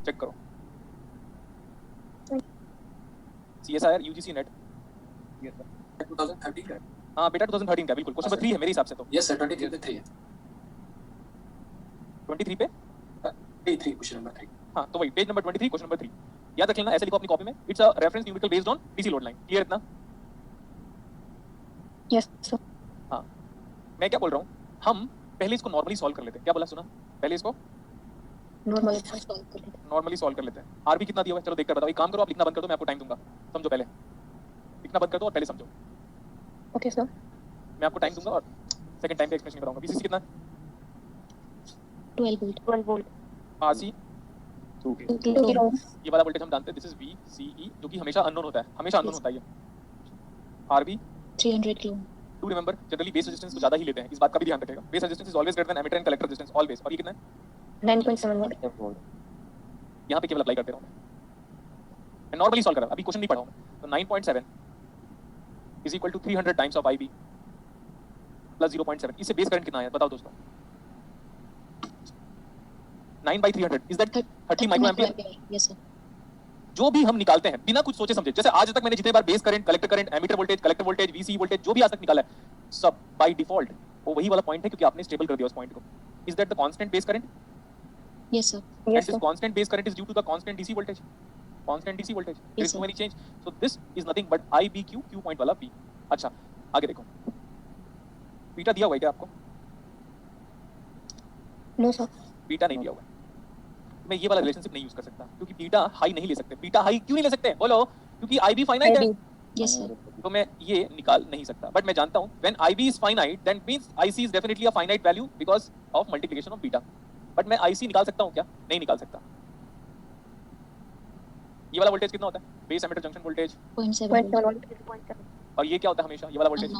Check करो। CSIR UGC net 2013 का। हाँ बेटा 2013 का बिल्कुल। क्वेश्चन नंबर 3 है मेरे हिसाब से तो। यस सर 23 पे 3 है। 23 पे 3 क्वेश्चन नंबर 3। हाँ तो वही पेज नंबर 23 क्वेश्चन नंबर 3 याद रख लेना, ऐसे लिखो अपनी कॉपी में, it's a reference numerical based on DC load line. Clear इतना? Yes sir. हाँ मैं क्या बोल रहा हूँ, हम पहले इसको नॉर्मली सॉल्व कर लेते हैं। क्या बोला सुना? पहले इसको नॉर्मली सॉल्व कर लेते हैं। नॉर्मली सॉल्व कर लेते हैं। आरबी कितना दिया हुआ है चलो देखकर बताओ। एक काम करो, आप लिखना बंद कर दो, मैं आपको टाइम दूंगा, समझो। पहले लिखना बंद कर दो और पहले समझो। Okay sir. मैं आपको टाइम दूंगा और सेकंड टाइम पे एक्सप्लेनेशन कराऊंगा। बीसीसी कितना? 12 वोल्ट। RC 2 kilo. ये वाला वोल्टेज हम जानते हैं, दिस इज VCE, जो कि हमेशा अननोन होता है, हमेशा अननोन होता है ये। RB 300 kilo. To remember, generally base resistance को ज्यादा ही लेते हैं, इस बात का भी ध्यान रखिएगा। Base resistance is always greater than emitter and collector resistance, always. और ये कितना है? 9.7 वोल्ट। यहाँ पे केवल अप्लाई करते रहो। मैं नॉर्मली सॉल्व कर रहा हूं, अभी क्वेश्चन नहीं पढ़ा हूं मैं। तो 9.7 is equal to 300 times of IB plus 0.7। इससे बेस करंट कितना आया बताओ दोस्तों? 9/300 is that 30 micro ampere. Yes sir. जो भी हम निकालते हैं बिना कुछ सोचे समझे, जैसे आज तक मैंने जितने बार base current, collector current, emitter voltage, collector voltage, VCE voltage जो भी आज तक निकाला है, सब बाय डिफॉल्ट वो वही वाला पॉइंट है, क्योंकि आपने स्टेबल कर दिया उस पॉइंट को। Is that the constant base current? Yes sir. And this constant base current is due to the constant DC voltage. Constant DC voltage. There is no any change. So this is nothing but IBQ, Q point वाला B. अच्छा आगे देखो, beta दिया हुआ है क्या आपको? No sir. Beta नहीं दिया हुआ है। मैं ये वाला रिलेशनशिप नहीं यूज कर सकता, क्योंकि बीटा हाई नहीं ले सकते। बीटा हाई क्यों नहीं ले सकते बोलो? क्योंकि IB फाइनाइट है। Yes sir. तो मैं ये निकाल नहीं सकता, बट मैं जानता हूँ when IB is finite then means IC is definitely a finite value because of multiplication of beta. But मैं IC निकाल सकता हूँ क्या? नहीं निकाल सकता। ये वाला वोल्टेज कितना होता है? Base emitter junction voltage 0.7 volt. और ये क्या होता है हमेशा? ये वाला voltage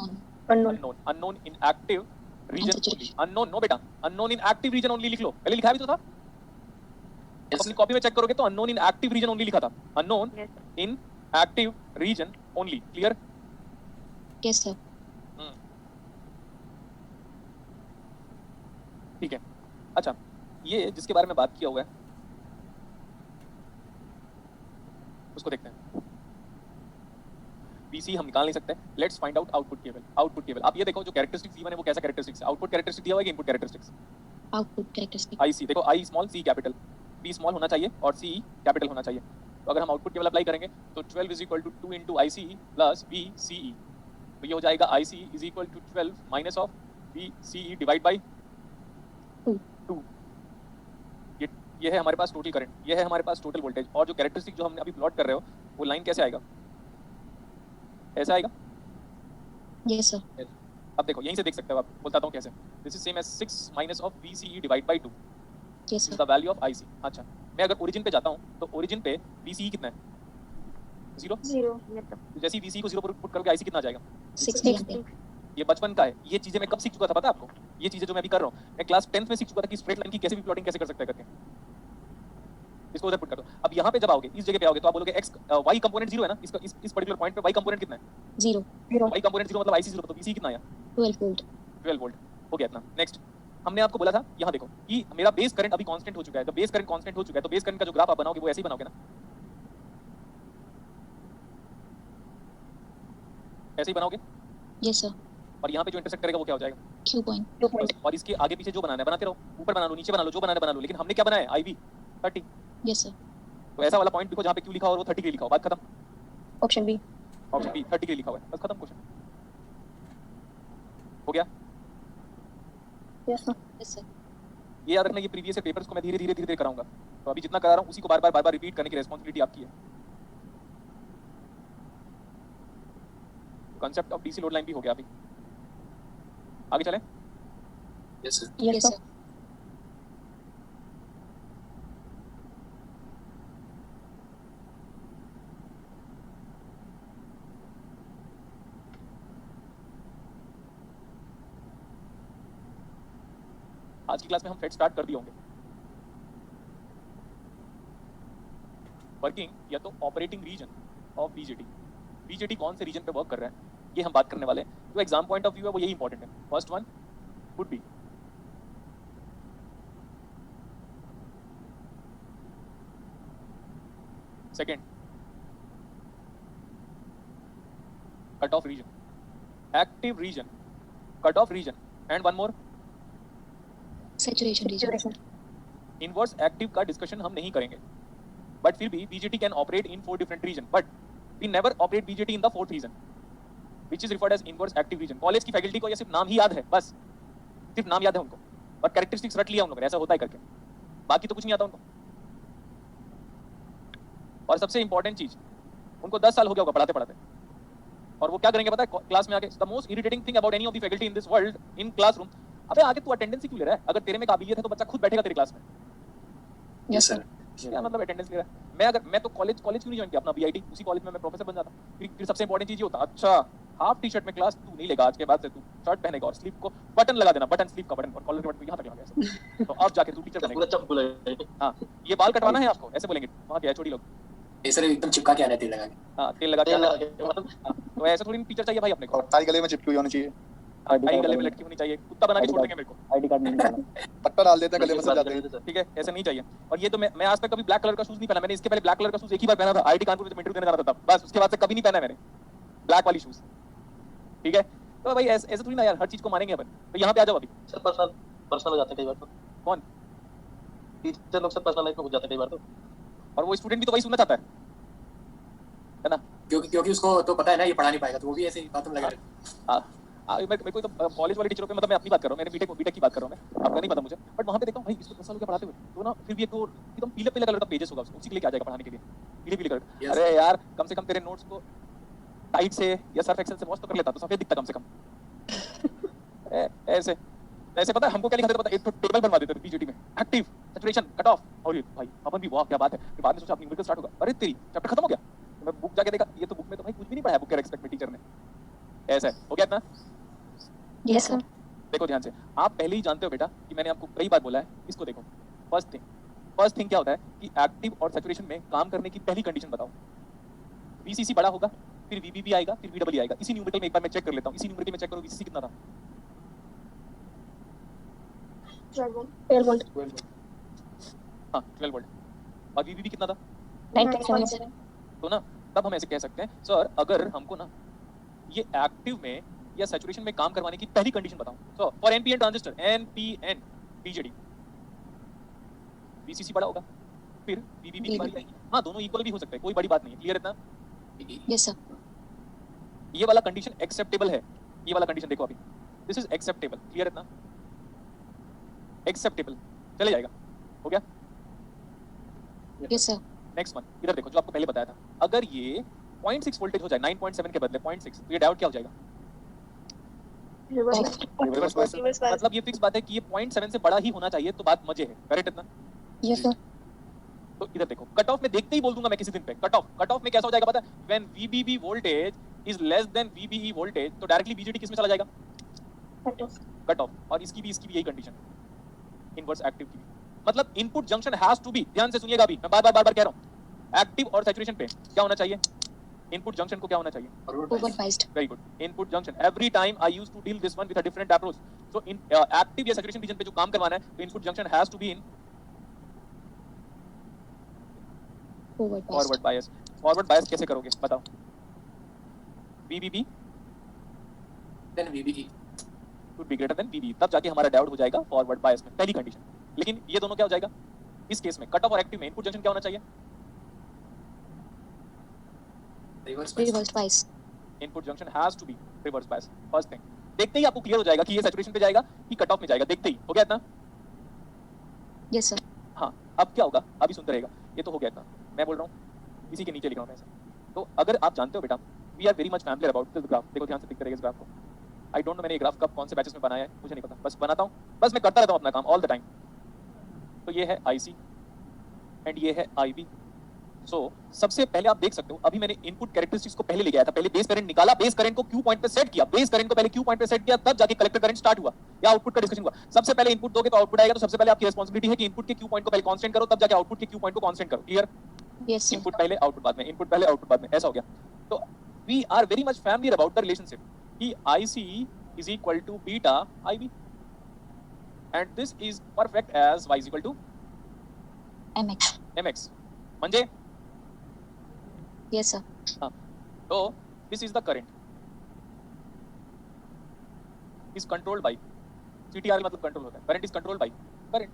unknown. Unknown in active region only. Unknown no बेटा, unknown in active region only लिख लो। पहले लिखा भी तो था, अपनी कॉपी में चेक करोगे तो unknown in active region only लिखा था। Unknown in active region only. Clear? Yes sir. ठीक है। अच्छा ये जिसके बारे में बात किया हुआ है उसको देखते हैं। BC हम निकाल नहीं सकते। Let's find out output table. Output table आप ये देखो, जो कैरेक्टरिस्टिक्स गिवन है वो कैसा कैरेक्टरिस्टिक्स है? आउटपुट कैरेक्टरिस्टिक दिया हुआ है कि input characteristics? Output characteristic. IC देखो, I small C capital, B small होना चाहिए और C कैपिटल होना चाहिए। तो अगर हम आउटपुट टेबल अप्लाई करेंगे तो 12 is equal to 2 into IC plus VCE, तो ये हो जाएगा IC is equal to 12 minus of VCE divide by 2। ये है हमारे पास टोटल करंट, ये है हमारे पास टोटल वोल्टेज। और जो कैरेक्टरिस्टिक जो हमने अभी प्लॉट कर रहे हो वो लाइन कैसे आएगा? ऐसा आएगा। Yes sir. अब देखो यहीं से देख सकते हो आप, बताता हूँ कैसे। This is same as 6 minus of VCE divide by 2 yes is sir. The value of IC। अच्छा मैं अगर ओरिजिन पे जाता हूँ तो ओरिजिन पे VCE कितना है? 0। तो जैसे ही VCE को 0 पर पुट करोगे IC कितना आ जाएगा? 60 एम्पीयर। ये बचपन का है। ये चीजें मैं कब सीख चुका था पता है आपको? ये चीजें जो मैं अभी कर रहा हूँ मैं क्लास 10th में सीख चुका था कि स्ट्रेट लाइन की कैसे भी प्लॉटिंग कैसे कर सकते हैं करके। इसको उधर पुट कर दो। अब यहाँ पे जब आओगे, इस जगह पे आओगे तो आप बोलोगे x y कंपोनेंट 0 है ना, इसका इस पर्टिकुलर पॉइंट पे y कंपोनेंट कितना है? 0। y कंपोनेंट 0 मतलब IC 0, तो VCE कितना आया? 12 वोल्ट। 12 वोल्ट हो गया इतना। नेक्स्ट हमने आपको बोला था, यहाँ देखो कि मेरा बेस करंट अभी कांस्टेंट हो चुका है। तो बेस करंट कांस्टेंट हो चुका है तो बेस करंट का जो ग्राफ आप बनाओगे वो ऐसे ही बनाओगे ना, ऐसे ही बनाओगे। Yes sir. और यहाँ पे जो इंटरसेक्ट करेगा वो क्या हो जाएगा? Q point. और इसके आगे पीछे जो बनाना है बनाते रहो, ऊपर बना लो नीचे बना लो, जो बनाना है बना लो। लेकिन हमने क्या बनाया है? IB 30। Yes sir. तो ऐसा वाला पॉइंट लिखो जहाँ पे Q लिखा हो और वो 30 के लिए लिखा हो। बात खत्म। Option B. ऑप्शन बी 30 के लिए लिखा हुआ है, बस खत्म क्वेश्चन। हो गया? Yes sir. Yes sir. ये याद रखना, ये प्रीवियस पेपर्स को मैं धीरे धीरे कराऊंगा। तो अभी जितना करा रहा हूँ उसी को बार बार रिपीट करने की रिस्पांसिबिलिटी आपकी है। Concept of DC load line भी हो गया अभी। आगे चलें? Yes sir. Yes sir. आज की क्लास में हम फेट स्टार्ट कर दिए होंगे। वर्किंग या तो operating region of BJT. BJT कौन से रीजन पे वर्क कर रहा है ये हम बात करने वाले हैं। जो एग्जाम पॉइंट ऑफ व्यू है वो यही इंपॉर्टेंट है। First one would be Second, cutoff region, active region, cutoff region, and one more, Saturation region. Inverse active का डिस्कशन हम नहीं करेंगे, बट फिर भी BJT can operate in 4 different region, but we never operate BJT in the 4th region which is referred as inverse active region. College की faculty को ये सिर्फ नाम ही याद है, बस सिर्फ नाम याद है उनको, और कैरेक्टरिस्टिक्स रट लिया उन लोगों ने, ऐसा होता है करके, बाकी तो कुछ नहीं आता उनको। और सबसे इंपॉर्टेंट चीज, उनको 10 साल हो गया होगा पढ़ाते पढ़ाते, और वो क्या करेंगे पता है क्लास में आके, the most irritating thing about any of the faculty in this world in classroom, अबे आगे तू अटेंडेंस ही क्यों ले रहा है? अगर तेरे में काबिलियत है तो बच्चा खुद बैठेगा तेरी क्लास में। Yes, sir. क्या मतलब अटेंडेंस ले रहा है? मैं तो कॉलेज क्यों नहीं ज्वाइन किया अपना बीआईटी, उसी कॉलेज में मैं प्रोफेसर बन जाता। फिर सबसे इंपॉर्टेंट चीज ये होता, अच्छा हाफ टी शर्ट में क्लास तू नहीं लेगा, आज के बाद से तू शर्ट पहनेगा और स्लीव को बटन लगा देना, बटन स्लीव का बटन और कॉलर का बटन यहाँ तक लगा ऐसे, तो अब जाके तू टीचर पूरा बनेगा। चप्पू लगा। हाँ, ये बाल कटवाना है आपको, ऐसे बोलेंगे वहाँ के छोटी लोग। ये सर एकदम चिपका के आना है तेल लगा के। हाँ, तेल लगा के तेल आना। लगा के, मतलब हाँ, तो ऐसे थोड़ी टीचर चाहिए भाई अपने को, और टाई गले में चिपकी हुई होनी चाहिए, टाई गले में लटकी होनी चाहिए, कुत्ता बना के छोड़ देंगे मेरे को, आईडी कार्ड नहीं निकालना। पट्टा डाल देते हैं गले में सब जाते हैं। ठीक है? ऐसे नहीं चाहिए। और ये तो मैं आज तक कभी ब्लैक कलर का शूज नहीं पहना, मैंने इसके पहले ब्लैक कलर का शूज एक ही बार पहना था, आईटी कानपुर में जब इंटरव्यू देने जा रहा था तब, बस उसके बाद से कभी नहीं पहना मैंने ब्लैक वाली शूज। ठीक है? तो भाई ऐसे थोड़ी ना यार, हर चीज को मानेंगे अपन। तो यहाँ पे आ जाओ अभी। सर पर्सनल हो जाते हैं कई बार तो। कौन? टीचर लोग सर पर्सनल लाइफ में घुस जाते हैं कई बार तो। और वो स्टूडेंट भी तो वही सुनना चाहता है ना? क्योंकि उसको तो पता है ना ये पढ़ा नहीं पाएगा, तो वो भी ऐसे ही बातों में लगा रहता है। मेरे को तो कॉलेज वाले टीचरों पे, मतलब मैं अपनी बात कर रहा हूँ, मैंने बीटेक की बात कर रहा हूँ मैं, आपका नहीं पता मुझे, बट वहाँ पे देखता हूँ भाई इसको 10 साल हो गया पढ़ाते हुए, तो ना फिर भी एक तो एकदम पीले पीले कलर का पेजेस होगा, उसी के लिए क्या जाएगा पढ़ाने के लिए, पीले पीले कलर। Yes. अरे यार कम से कम तेरे नोट्स को टाइट से या सर्फ एक्सेल से वॉश तो कर लेता, तो सफेद दिखता कम से कम। ऐसे ऐसे पता है हमको क्या लिखा था पता है? एक तो टेबल बनवा देते थे बीजेटी में, एक्टिव, सैचुरेशन, कट ऑफ, और ये भाई अपन भी वाह क्या बात है। फिर बाद में सोचा अपनी न्यूमेरिकल स्टार्ट होगा, अरे तेरी चैप्टर खत्म हो गया। तो मैं बुक जाके देखा, ये तो बुक में तो भाई कुछ भी नहीं पढ़ा है, बुक के रेस्पेक्ट में टीचर ने। ऐसा है, हो गया इतना? Yes, sir. देखो ध्यान से, आप पहले ही जानते हो बेटा कि मैंने आपको कई बार बोला है, इसको देखो। फर्स्ट थिंग क्या होता है कि एक्टिव और सैचुरेशन में काम करने की पहली कंडीशन बताओ। वीसीसी बड़ा होगा, फिर वीबीबी आएगा, फिर वीडब्ल्यू आएगा। इसी न्यूमेरिकल में एक बार मैं चेक कर लेता हूँ, इसी न्यूमेरिकल में चेक करो वीसीसी कितना था। 12 volt. हाँ 12 वोल्ट। और वीबीबी कितना था? 9.7. तो ना तब हम ऐसे कह सकते हैं सर अगर हमको ना ये एक्टिव में या सैचुरेशन में काम करवाने की पहली कंडीशन बताओ। So for NPN transistor, NPN BJD, VCC बड़ा होगा, फिर वीबीबी की बारी आएगी। हाँ दोनों इक्वल भी हो सकते हैं, कोई बड़ी बात नहीं है, क्लियर इतना? Yes, sir. ये वाला कंडीशन एक्सेप्टेबल है, ये वाला कंडीशन देखो अभी, दिस इज एक्सेप्टेबल, क्लियर इतना? एक्सेप्टेबल चले जाएगा, हो गया? Yes, sir. नेक्स्ट वन, इधर देखो जो आपको पहले बताया था, अगर ये 0.6 वोल्टेज हो जाए 9.7 के बदले 0.6, तो ये डायोड क्या हो जाएगा? Reverse bias. मतलब ये फिक्स बात है कि ये 0.7 से बड़ा ही होना चाहिए, तो बात मजे है, करेक्ट इतना? Yes, sir. तो इधर देखो, कट ऑफ में देखते ही बोल दूंगा मैं किसी दिन पे, कट ऑफ में कैसा हो जाएगा पता है? When वीबीबी voltage is less than VBE voltage, तो डायरेक्टली बीजेटी किस में चला जाएगा? Cut off. और इसकी भी यही कंडीशन, इनवर्स एक्टिव की भी। मतलब input junction has to be, ध्यान से सुनिएगा अभी मैं बार बार कह रहा हूं, एक्टिव और सैचुरेशन पे क्या होना चाहिए? इनपुट जंक्शन को क्या होना चाहिए? Overbiased. Very good, input junction. Every time I used to deal this one with a different approach. So in active या सैचुरेशन रीजन पे जो काम करवाना है, तो input junction has to be in Overbiased. Forward bias. Forward bias कैसे करोगे बताओ? VBB then VBE should be greater than VB, तब जाके हमारा डायोड हो जाएगा फॉरवर्ड बायस में, पहली कंडीशन। लेकिन ये दोनों क्या हो जाएगा इस केस में? कट ऑफ और एक्टिव में इनपुट जंक्शन क्या होना चाहिए? Reverse Reverse bias. Input junction has to be reverse bias. First thing, देखते ही आपको क्लियर हो जाएगा कि ये सैचुरेशन पे जाएगा कि कट ऑफ में जाएगा, देखते ही हो गया इतना? Yes, sir. हाँ, अब क्या होगा अभी सुनते रहेगा, ये तो हो गया इतना, मैं बोल रहा हूँ इसी के नीचे लिख रहा हूँ ऐसा। तो अगर आप जानते हो बेटा, we are very much familiar about this graph, देखो ध्यान से दिखते रहेगा इस ग्राफ को। आई डोंट नो मैंने ये ग्राफ कब कौन से बैचेस में बनाया है, मुझे नहीं पता, बस बनाता हूँ, बस मैं करता रहता हूँ अपना काम ऑल द टाइम। तो ये है आईसी एंड ये है आईबी। सो सबसे पहले आप देख सकते हो, अभी मैंने इनपुट कैरेक्टरिस्टिक्स को पहले ले गया था, पहले बेस करंट निकाला, बेस करंट को क्यू पॉइंट पे सेट किया, बेस करंट को पहले क्यू पॉइंट पे सेट किया, तब जाके कलेक्टर करंट स्टार्ट हुआ या आउटपुट का डिस्कशन हुआ। सबसे पहले इनपुट दोगे तो आउटपुट आएगा, तो सबसे पहले आपकी रिस्पांसिबिलिटी है कि इनपुट के क्यू पॉइंट को पहले कांस्टेंट करो, तब जाके आउटपुट के क्यू पॉइंट को कांस्टेंट करो। क्लियर? Yes, sir. इनपुट पहले आउटपुट बाद में, इनपुट पहले आउटपुट बाद में, ऐसा हो गया। तो we are very much familiar about the relationship कि IC is equal to beta IB and this is perfect as y is equal to MX. mx. म्हणजे Yes, sir. हाँ, तो this is the current is controlled by CTRL मतलब control होता है, current is controlled by current.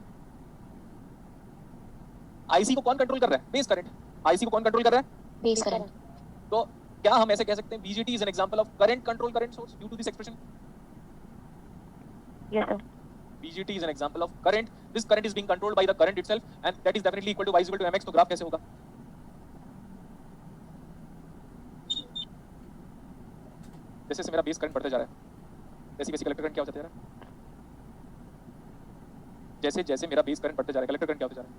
IC को कौन control कर रहा है? Base current. आईसी को कौन कंट्रोल कर रहा है? Base current. तो क्या हम ऐसे कह सकते हैं BJT is an example of current control current source due to this expression? Yes, sir. BJT is an example of current. This current is being controlled by the current itself, and that is definitely equal to y is equal to mx. तो graph कैसे होगा? जैसे जैसे मेरा base current बढ़ता जा रहा है, वैसे वैसे कलेक्टर करंट क्या हो जाता है? जैसे जैसे मेरा बेस करंट बढ़ता जा रहा है, कलेक्टर करंट क्या होता जा रहा है?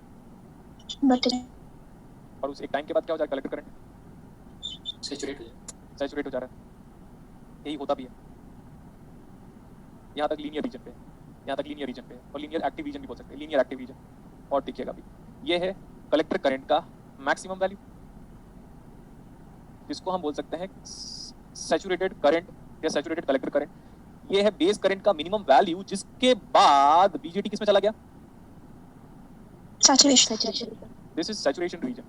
But और उस एक टाइम के बाद क्या हो जाएगा? कलेक्टर करंट सैचुरेट हो जा रहा है। यही होता भी है। यहाँ तक लीनियर रीजन पे, यहाँ तक लीनियर रीजन पे, और लीनियर एक्टिव रीजन भी बोल सकते हैं, लीनियर एक्टिव रीजन। और देखिएगा भी, ये है कलेक्टर करंट का मैक्सिमम वैल्यू, जिसको हम बोल सकते हैं सैचुरेटेड करंट या सैचुरेटेड कलेक्टर करंट। ये है बेस करंट का मिनिमम वैल्यू, जिसके बाद बीजेटी किसमें चला गया? saturation. This is saturation region.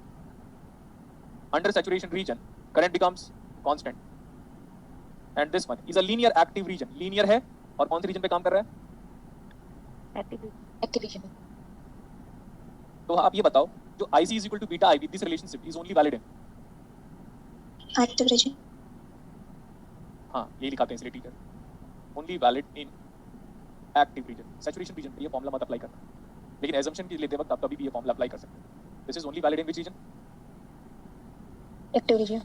Under saturation region, current becomes constant. And this one is a linear active region. Linear है और कौन से region पे काम कर रहा है? Activation. तो आप ये बताओ, जो IC is equal to beta IB, this relationship is only valid in? Active region. हाँ, ये लिखाते हैं इसलिए teacher, only valid in active region. Saturation region पे ये फॉर्मूला मत अप्लाई करना, लेकिन assumption की लेते वक्त आप कभी भी ये फॉर्मूला अप्लाई कर सकते हैं। This is only valid in which region? Active region.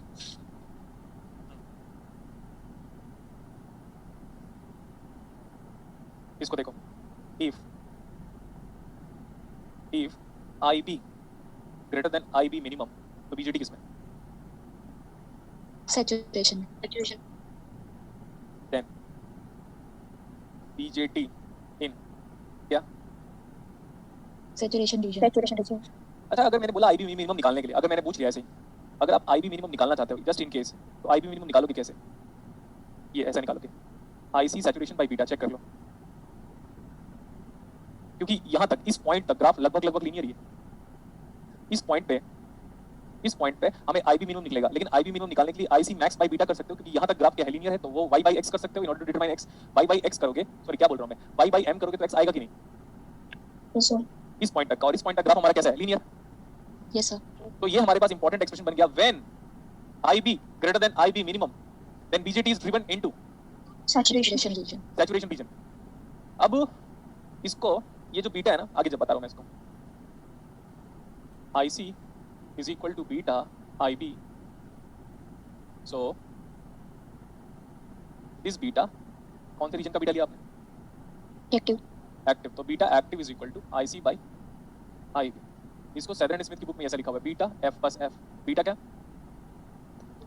इसको देखो, if IB greater than IB minimum, तो BJT किसमें? Saturation. Then BJT in क्या? Saturation region. अच्छा, अगर मैंने बोला IB मिनिमम निकालने के लिए, अगर मैंने पूछ लिया ऐसे ही, अगर आप IB मिनिमम निकालना चाहते हो जस्ट इन केस, तो IB मिनिमम निकालोगे कैसे? ये ऐसा निकालोगे, IC saturation by beta, check कर लो, क्योंकि यहाँ तक इस पॉइंट तक ग्राफ लगभग लीनियर ही है। इस पॉइंट पे हमें IB मिनिमम निकलेगा, लेकिन IB मिनिमम निकालने के लिए IC मैक्स बाय बीटा कर सकते हो, क्योंकि यहाँ तक ग्राफ क्या है? लीनियर है, तो वो y बाय x कर सकते हो in order to determine x। y by x करोगे, सॉरी क्या बोल रहा हूँ मैं, y बाय m करोगे तो x आएगा कि नहीं? Yes, sir. इस पॉइंट तक, और इस पॉइंट तक ग्राफ हमारा कैसा है? लीनियर। Yes, sir. तो ये हमारे पास इंपॉर्टेंट एक्सप्रेशन बन गया, when IB greater than IB minimum, then BJT is driven into Saturation region. saturation region. अब इसको, ये जो बीटा है ना, आगे जब बता रहा हूँ मैं इसको, IC is equal to beta IB, so this beta, कौन से रीजन का बीटा लिया आपने? Active. एक्टिव, तो beta active is equal to IC by IB। इसको सदर्न स्मिथ की बुक में ऐसा लिखा हुआ है, beta F plus F। Beta क्या?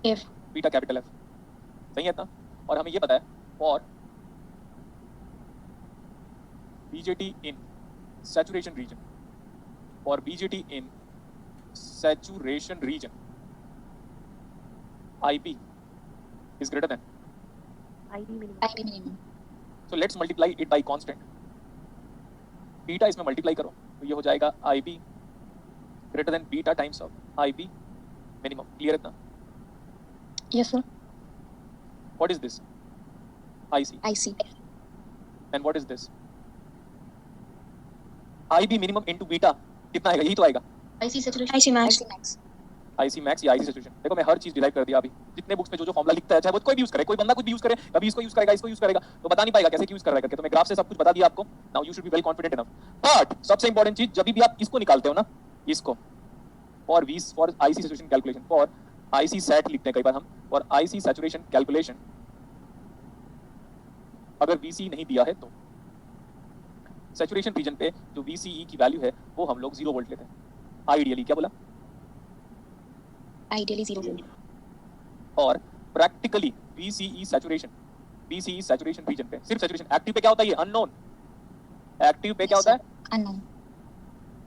F. बीटा कैपिटल F, सही है इतना? और हमें ये पता है for BJT in saturation region, for BJT in saturation region, IB is greater than IB minimum. IB minimum. so let's multiply it by constant। Beta इसमें मल्टीप्लाई करो तो ये हो जाएगा IB greater than beta times of IB minimum. Clear इतना? Yes, sir. What is this? IC. IC. And what is this? IB minimum into beta कितना आएगा? यही तो आएगा, IC saturation. IC max. IC max या IC saturation। देखो मैं हर चीज डिराइव कर दिया अभी, जितने बुक्स में जो फॉर्मूला लिखता है, चाहे वो कोई भी यूज करे, कोई बंदा कुछ भी यूज करे, कभी इसको यूज करेगा, इसको यूज करेगा, तो बता नहीं पाएगा कैसे यूज कर रहा है करके। तो मैं ग्राफ से सब कुछ बता दिया आपको। Now you should be well confident enough. But सबसे इंपॉर्टेंट चीज, जब भी आप इसको निकालते हो ना, इसको for IC saturation calculation, for IC sat लिखते हैं कई बार हम, और IC सैचुरेशन कैलकुलेशन, अगर VCE नहीं दिया है तो सैचुरेशन रीजन पे जो VCE की वैल्यू है वो हम लोग 0 वोल्ट लेते हैं आइडियली। क्या बोला? Ideally 0 volt. और प्रैक्टिकली VCE सैचुरेशन रीजन पे, सिर्फ सैचुरेशन, एक्टिव पे क्या होता है? ये अननोन। एक्टिव पे क्या होता है? Unknown.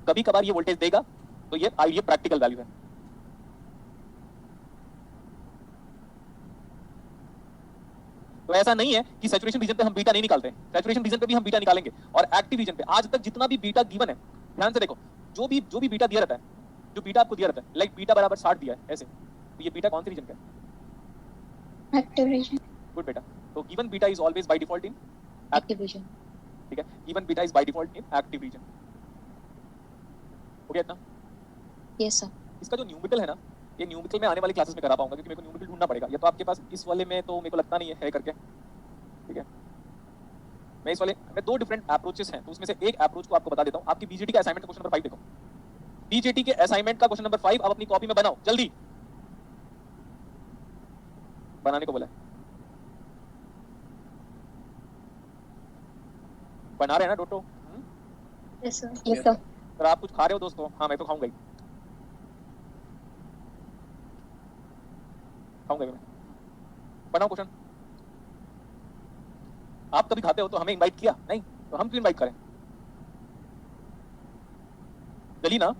कभी कभार ये वोल्टेज देगा, तो ये प्रैक्टिकल वैल्यू है। तो ऐसा नहीं है कि सैचुरेशन रीजन पे हम बीटा नहीं निकालते हैं, सैचुरेशन रीजन पे भी हम बीटा निकालेंगे। और एक्टिव रीजन पे आज तक जितना भी बीटा गिवन है, ध्यान से देखो, जो भी बीटा दिया रहता है, जो बीटा आपको दिया रहता है, लाइक बीटा बराबर 60 दिया है ऐसे, तो ये बीटा कौन सी रीजन का है? Active region. गुड बेटा। तो given beta is always by default in Active region. ठीक है, given beta is by default in active reason. हो गया इतना? Yes, sir. इसका जो न्यूमेरिकल है ना, ये न्यूमेरिकल मैं आने वाली क्लासेस में करा पाऊंगा, क्योंकि मेरे को न्यूमेरिकल ढूंढना पड़ेगा। या तो आपके पास इस वाले में तो मेरे को लगता नहीं है करके, ठीक है। मैं इस वाले में दो डिफरेंट अप्रोचेस हैं, तो उसमें से एक अप्रोच को आपको बता देता हूँ। आपकी बीजेटी का असाइनमेंट का क्वेश्चन नंबर 5 देखो। बीजेटी के असाइनमेंट का क्वेश्चन नंबर 5 आप अपनी कॉपी में बनाओ, जल्दी बनाने को बोला है। बना रहे हैं ना डोटो? Yes, sir. Yes, sir. अगर आप कुछ खा रहे हो दोस्तों, हाँ मैं तो खाऊंगा ही, खाऊंगा मैं। बनाओ क्वेश्चन। आप कभी खाते हो तो हमें इनवाइट किया नहीं, तो हम क्यों इनवाइट करें? चलिए ना।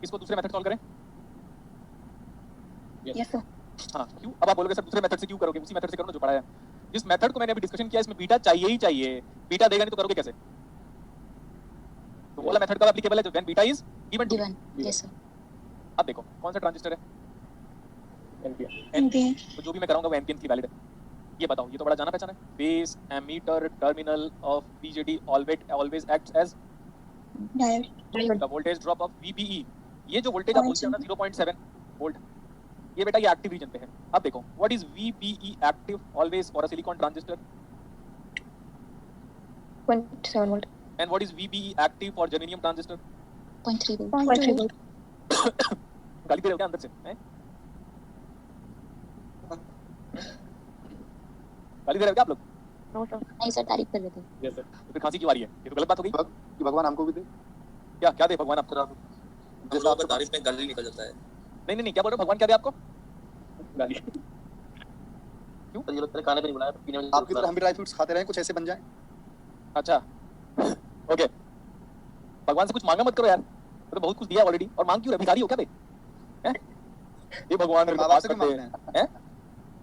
इसको दूसरे मेथड सॉल्व करें? Yes, sir. हाँ क्यों? अब आप बोलोगे सर दूसरे मेथड से क्यों करोगे? उसी मेथड से करो ना जो पढ़ा है। जिस मेथड को मैंने अभी डिस्कशन किया इसमें बीटा चाहिए ही चाहिए, बीटा देगा नहीं तो करोगे कैसे? तो वाला मेथड कब एप्लीकेबल है? जब when beta is given to. Given. Yes, sir. अब देखो कौन सा ट्रांजिस्टर है? NPN. तो जो भी मैं कराऊंगा वो एनपीएन की वैलिड है। ये बताओ, ये तो बड़ा जाना पहचाना है। Base emitter terminal of BJT always acts as Diode. The voltage drop of VBE. ये जो वोल्टेज आप बोलते हो ना 0.7 वोल्ट, ये बेटा ये एक्टिव रीजन पे है। अब देखो what is VBE active always for a silicon transistor 0.7 volt. And what is VBE active for germanium transistor? 0.3 volt. 0.3 volt. गाली दे रहे हो क्या अंदर से हैं? गाली दे रहे हो क्या आप लोग? No, sir. नहीं सर, तारीफ कर रहे थे. Yes sir. तो फिर खांसी क्यों आ रही है? ये तो गलत बात हो गई। कि भगवान हमको भी दे। क्या क्या दे भगवान आपको? जैसा आपका तारीफ में गाली निकल जाता है। नहीं क्या बोल रहे हो? भगवान क्या दे आपको? गाली। क्यों? तो ये लोग तेरे खाने पे नहीं बुलाया, पीने में आपकी तरह हम भी ड्राई फ्रूट्स खाते रहें, कुछ ऐसे बन जाए। अच्छा ओके। भगवान से कुछ मांगा मत करो यार, तो बहुत कुछ दिया ऑलरेडी, और मांग क्यों रहे? भिखारी हो क्या बे? हैं? ये भगवान मेरे को माँ-बाप पास से क्यों करते मांगते हैं?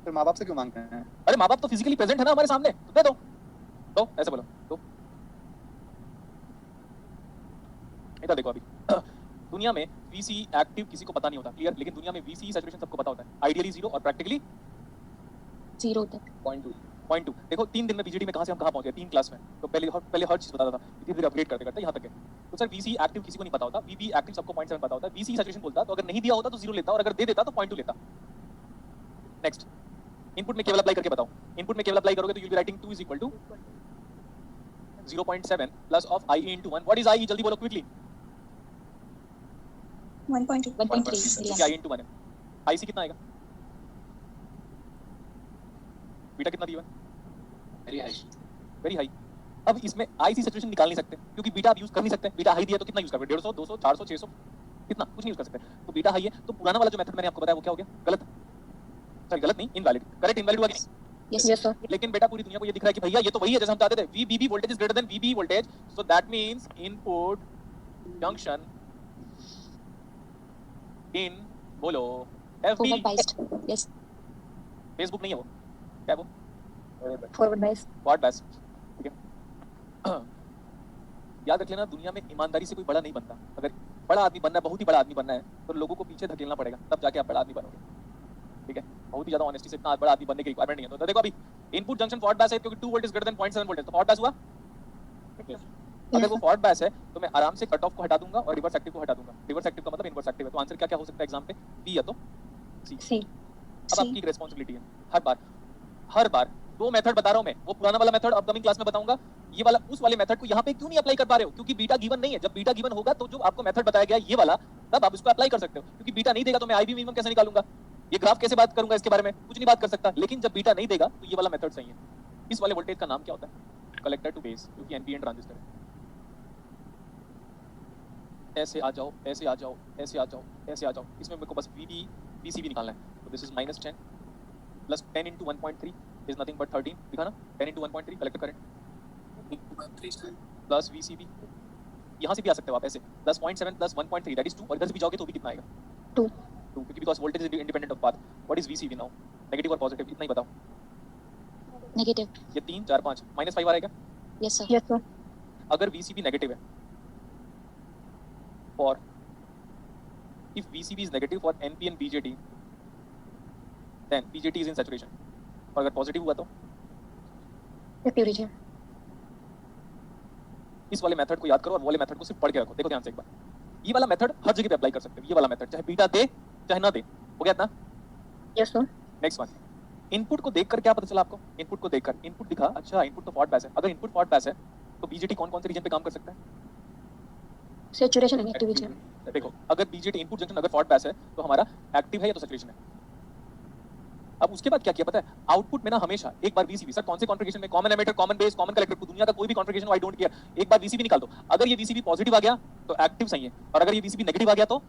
फिर माँ बाप से क्यों मांगते हैं? अरे माँ बाप तो फिजिकली प्रेजेंट है ना हमारे सामने, तो दे दो। तो ऐसे बोलो तो। इधर देखो अभी दुनिया में VCE एक्टिव किसी को पता नहीं होता, क्लियर? लेकिन दुनिया में VCE सैचुरेशन सबको पता होता है, आइडियली 0 और प्रैक्टिकली 0 तक. 0.2. देखो 3 दिन में बीजेडी में कहां से हम कहां पहुंचे? 3 क्लास में। तो पहले हर चीज बताता था, धीरे धीरे अपग्रेड करते करते यहां तक है। तो सर VCE एक्टिव किसी को नहीं पता होता, VBE एक्टिव सबको 0.7 पता होता है। VCE सैचुरेशन बोलता तो अगर नहीं दिया होता तो 0 लेता, और अगर दे देता तो 0.2 लेता। नेक्स्ट, इनपुट में केवल अप्लाई करके बताओ। इनपुट में केवल अप्लाई करोगे तो you will be writing 2 = 0.7 plus of IE * 1. What is IE? जल्दी बोलो क्विकली। 1.3. क्योंकि IE * 1 है। IC कितना आएगा? बीटा कितना दिया है? Very high. अब इसमें IC सैचुरेशन निकाल नहीं सकते, क्योंकि बीटा आप यूज कर नहीं सकते। बीटा हाई दिया तो कितना यूज करोगे? 150, 200, 400, 600, कितना? कुछ नहीं यूज कर सकते। तो बीटा हाई है, तो पुराना वाला जो मेथड मैंने आपको बताया वो क्या हो गया? गलत। सॉरी गलत नहीं, इनवैलिड। करेक्ट, इनवैलिड हुआ कि नहीं? Yes, sir. लेकिन बेटा पूरी दुनिया को ये दिख रहा है कि भैया ये तो वही है जैसे हम चाहते थे। VBB voltage is greater than VBE voltage, so that means input junction in बोलो FB Forward biased. Yes. Facebook नहीं है वो, क्या है वो? Forward biased. व्हाट बेस्ट, ठीक है। याद रख लेना, दुनिया में ईमानदारी से कोई बड़ा नहीं बनता। अगर बड़ा आदमी बनना है, बहुत ही बड़ा आदमी बनना है, तो लोगों को पीछे धकेलना पड़ेगा, तब जाके आप बड़ा आदमी बनोगे, ठीक है। बहुत ही ज्यादा ऑनेस्टी से इतना बड़ा आदमी बनने की रिक्वायरमेंट नहीं है। तो देखो अभी इनपुट जंक्शन फॉल्ट बैस है, क्योंकि 2 volt is greater then 0.7 volt, तो फॉल्ट बैस हुआ। अगर वो फॉल्ट बैस है तो मैं आराम से कट ऑफ को हटा दूंगा और रिवर्स एक्टिव को हटा दूंगा। रिवर्स एक्टिव का मतलब इनवर्स एक्टिव है, तो आंसर क्या क्या हो सकता है एग्जाम पे? बी या तो सी। C. अब आपकी रिस्पांसिबिलिटी है हर बार 2 मेथड बता रहा हूं मैं, वो पुराना वाला मेथड अपकमिंग क्लास में बताऊंगा, ये वाला उस वाले मेथड को यहाँ पे क्यों नहीं अप्लाई कर पा रहे हो? क्योंकि बीटा गिवन नहीं है। जब बीटा गिवन होगा तो जो आपको मेथड बताया गया ये वाला, तब आप इसको अप्लाई कर सकते हो। क्योंकि बीटा नहीं देगा तो मैं IB मिनिमम कैसे निकालूंगा? ये ग्राफ कैसे बात करूंगा? इसके बारे में कुछ नहीं बात कर सकता। लेकिन जब बीटा नहीं देगा तो ये वाला मेथड सही है। इस वाले वोल्टेज का नाम क्या होता है? कलेक्टर टू बेस, क्योंकि NPN ट्रांजिस्टर है। ऐसे आ जाओ, ऐसे आ जाओ, ऐसे आ जाओ, ऐसे आ जाओ। इसमें मेरे को बस VCB निकालना है। तो this is -10 plus 10 * 1.3 is nothing but 13। दिखा ना, 10 * 1.3 कलेक्टर करंट प्लस VCB। यहाँ से भी आ सकते हो आप ऐसे, प्लस 0.7 प्लस 1.3 दैट इज 2, और इधर से भी जाओगे तो भी कितना आएगा? 2. क्योंकि because voltage is independent of path. What is VCB now? Negative और पॉजिटिव, इतना ही बताओ। नेगेटिव ये 3 4 5 -5 आ रहेगा। यस सर अगर VCB नेगेटिव है for if VCB is negative for NP and BJT then BJT is in saturation और अगर positive हुआ तो एक्टिव रीजन इस वाले मेथड को याद करो और वो वाले मेथड को सिर्फ पढ़ के रखो। देखो ध्यान से एक बार, ये वाला मेथड हर जगह पे अप्लाई कर सकते हो। ये वाला मेथड चाहे बीटा दे चाहे ना दे, हो गया इतना। Yes sir next one, input को देखकर क्या पता चला आपको? इनपुट को देखकर इनपुट दिखा, अच्छा इनपुट तो फॉल्ट पैस है। अगर इनपुट फॉल्ट पैस है तो बीजेटी कौन कौन से रीजन पे काम कर सकता है? Saturation and active region. देखो अगर बीजेटी इनपुट जंक्शन अगर फॉल्ट पैस है तो हमारा एक्टिव है या तो सैचुरेशन है। अब उसके बाद क्या किया पता है? आउटपुट में ना हमेशा एक बार VCB, सर कौन से कॉन्फ़िगरेशन में, common emitter, common base, common collector, दुनिया का कोई भी कॉन्फ़िगरेशन आई डोंट केयर, एक बार VCB निकाल दो। अगर ये VCB पॉजिटिव आ गया तो एक्टिव सही है, और अगर ये VCB नेगेटिव आ गया तो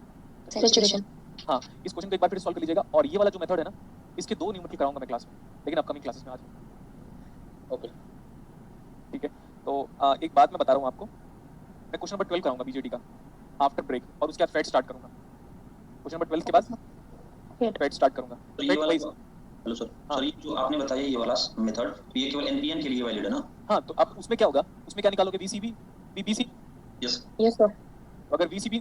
सैचुरेशन। हाँ, इस क्वेश्चन को एक बार फिर सॉल्व कर लीजिएगा। और ये वाला जो मेथड है ना, इसके 2 न्यूमेरिकल कराऊंगा मैं क्लास में, लेकिन अपकमिंग क्लासेस में आज। ओके ठीक है, तो एक बात मैं बता रहा हूँ आपको, मैं क्वेश्चन नंबर 12 कराऊंगा बीजेटी का आफ्टर ब्रेक, और उसके बाद फेड स्टार्ट करूंगा। क्वेश्चन नंबर 12 के बाद फेड स्टार्ट करूंगा। तो ये वाला, हेलो सर, सर ये जो आपने बताया ये वाला मेथड, ये केवल एनपीएन के लिए वैलिड है ना? हाँ, तो अब उसमें क्या होगा, उसमें क्या निकालोगे? VCB BBC। Yes yes sir. अगर VCB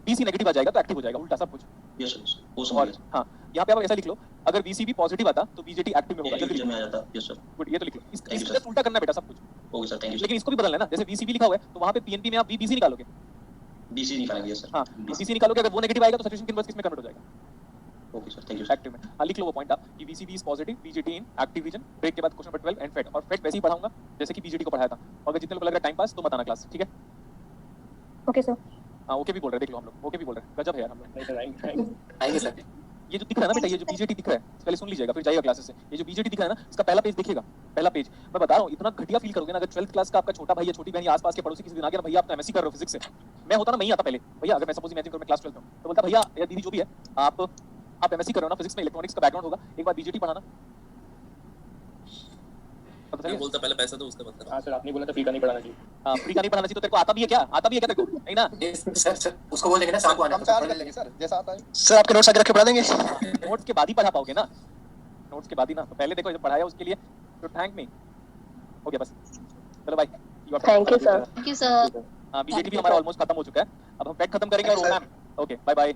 BC नेगेटिव आ जाएगा तो एक्टिव हो जाएगा, उल्टा सब कुछ। यस सर, वो और समझ गया। हाँ, यहाँ पे आप ऐसा लिख लो, अगर VCB पॉजिटिव आता तो BJT एक्टिव में होगा। जल्दी रीजन में आ जाता। यस सर, गुड, ये तो लिख लो। Thank you, इसको sir. उल्टा करना है बेटा सब कुछ, ओके सर, थैंक यू। लेकिन इसको भी बदलना है ना। जैसे VCB लिखा हुआ है तो वहाँ पे PNP में आप BC निकालोगे। बीसी निकालेंगे। यस सर, हाँ, BC निकालोगे, अगर वो नेगेटिव आएगा तो सैचुरेशन के इनवर्स किसमें कन्वर्ट हो जाएगा? Okay sir, thank you. Active में। हाँ, लिख लो वो पॉइंट आप कि VCB is positive, BJT in active region. Break के बाद क्वेश्चन नंबर 12 एंड फेड, और फेड वैसे ही पढ़ाऊंगा जैसे कि BJT को पढ़ाया था। और अगर जितने लोग को लग रहा है टाइम पास तो मत आना क्लास, ठीक है? Okay sir. हाँ, ओके भी बोल रहे हैं, देख लो हम लोग ओके भी बोल रहे हैं। गजब है यार हम लोग। आएंगे सर। ये जो दिख रहा है ना बेटा, ये जो BJT दिख रहा है, पहले सुन लीजिएगा फिर जाइएगा क्लासेस से। ये जो BJT दिख रहा है ना, इसका पहला पेज देखिएगा, पहला पेज। मैं बता रहा हूँ, इतना घटिया फील करोगे ना अगर 12th क्लास का आपका छोटा भाई या छोटी बहन या आसपास के पड़ोसी किसी दिन आ गया ना, भैया आप तो MSc कर रहे हो फिजिक्स से। मैं होता ना, मैं ही आता पहले, भैया अगर मैं सपोज इमेजिन करूँ मैं क्लास 12 में, तो बोलता भैया या दीदी जो भी है, आप MSc कर रहे हो ना फिजिक्स में, इलेक्ट्रॉनिक्स का बैकग्राउंड होगा, एक बार BJT पढ़ाना। पता मैं चलिए? बोलता पहले पैसा दो उसका मत करो। हाँ सर, आपने बोला था फ्री का नहीं पढ़ाना चाहिए। हाँ, फ्री का नहीं पढ़ाना चाहिए। तो तेरे को आता भी है क्या? आता भी है क्या तेरे को? नहीं ना? सर सर उसको बोलेंगे ना शाम को आना। हम चार्ज कर लेंगे सर, जैसा आता है। सर आपके नोट्स आगे रख के पढ़ा देंगे। नोट्स के बाद ही पढ़ा पाओगे ना, नोट्स के बाद ही ना। तो पहले देखो, जब पढ़ाया उसके लिए तो थैंक मी। हो गया बस, चलो भाई, thank you sir. Thank you sir. हाँ, BJT भी हमारा ऑलमोस्ट खत्म हो चुका है। अब हम फेड खत्म करेंगे और मैम, ओके बाय बाय।